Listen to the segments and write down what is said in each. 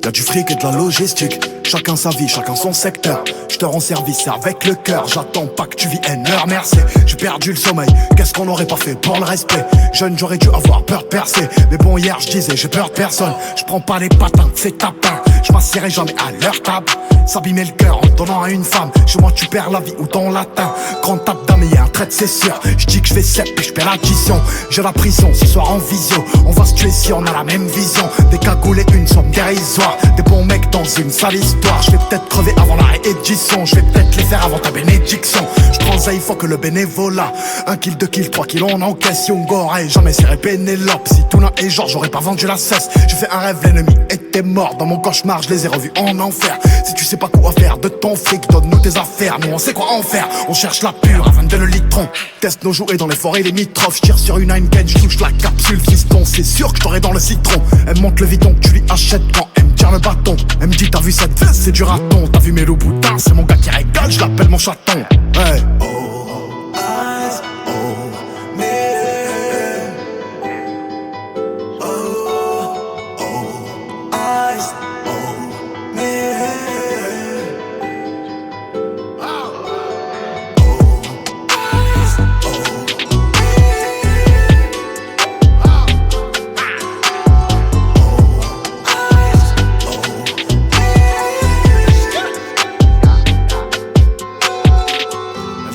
Y'a du fric et de la logistique, chacun sa vie, chacun son secteur. Je te rends service avec le cœur, j'attends pas que tu viennes leur merci. J'ai perdu le sommeil, qu'est-ce qu'on aurait pas fait pour le respect. Jeune, j'aurais dû avoir peur de percer, mais bon hier je disais j'ai peur de personne. Je prends pas les patins, c'est tapin, je m'assierai jamais à leur table. S'abîmer le cœur en donnant à une femme, chez moi tu perds la vie ou ton latin. Grande tape d'âme et y'a un trait c'est sûr. Je dis que je fais 7 et je perds l'addition. J'ai la prison ce soir en visio, on va se tuer si on a la même vision. Des cagoules et une somme dérisoire, des bons mecs dans une sale histoire. Je vais peut-être crever avant la réédition, je vais peut-être les faire avant ta bénédiction. Je prends ça, il faut que le bénévolat. 1 kill, 2 kills, 3 kills on encaisse. Youngor et jamais serré Pénélope. Si Touna et Georges j'aurais pas vendu la cesse. J'ai fait un rêve, l'ennemi était mort. Dans mon cauchemar je les ai revus en enfer. Si tu sais pas quoi faire de ton fric, donne-nous tes affaires. Nous on sait quoi en faire, on cherche la pure à 22 le litron. Teste nos jouets dans les forêts limitrophes. Je tire sur une Heineken, je touche la capsule fiston. C'est sûr que je t'aurai dans le citron. Elle monte le vidon que tu lui achètes quand elle me tire le bâton. Elle me dit t'as vu cette veste, c'est du raton. T'as vu mes loups boutins, c'est mon gars qui régale, je l'appelle mon chaton. Hey.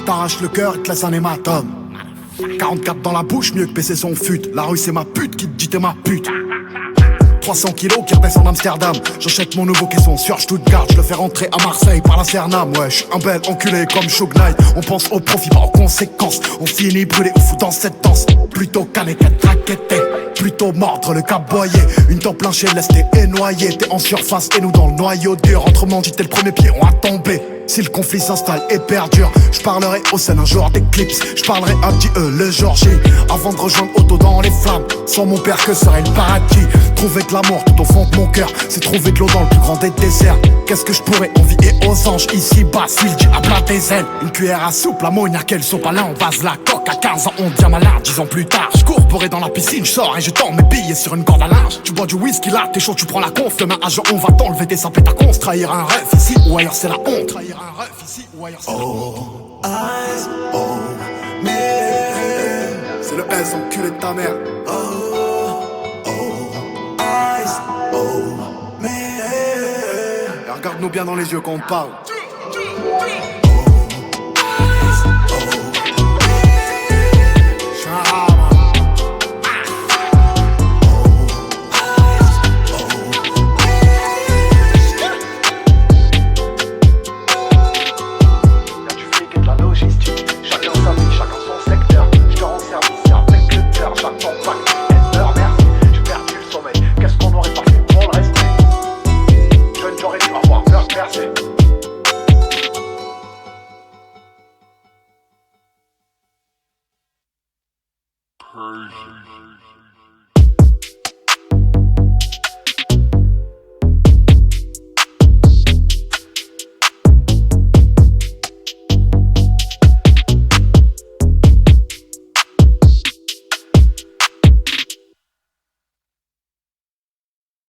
T'arrache le cœur et te laisse un hématome. 44 dans la bouche, mieux que baisser son fut. La rue c'est ma pute qui te dit t'es ma pute. 300 kilos qui redescendent d'Amsterdam. J'achète mon nouveau caisson sur Stuttgart. Je le fais rentrer à Marseille par la Cernam. Ouais, je suis un bel enculé comme Suge Knight. On pense au profit, pas aux conséquences. On finit brûlé ou fou dans cette danse. Plutôt canné qu'être raquetté, plutôt mordre le caboyer. Une tempe lynchée, laisse et noyé. T'es en surface et nous dans le noyau dur. Entre Mandy, t'es le premier pied, on a tombé. Si le conflit s'installe et perdure, je parlerai aux scènes un jour d'éclipse. Je parlerai à Dieu le jour J, avant de rejoindre Otto dans les flammes. Sans mon père que serait le paradis. Trouver de l'amour tout au fond de mon cœur, c'est trouver de l'eau dans le plus grand des déserts. Qu'est-ce que je pourrais envier aux anges ici bas s'il dit à plat des ailes. Une cuillère à soupe, l'ammoniaque elle soupe à là on vase la coque. À 15 ans on devient malade, 10 ans plus tard je cours pour être dans la piscine, je sors et je tends mes billets sur une corde à linge. Tu bois du whisky là, t'es chaud, tu prends la conf. Demain à jour on va t'enlever tes sapés ta conce. Trahir un rêve ici ou ailleurs c'est la honte. Trahir un rêve ici ou ailleurs c'est la honte. Eyes on me. C'est le S enculé de ta mère. Eyes on me. Et regarde-nous bien dans les yeux quand on parle.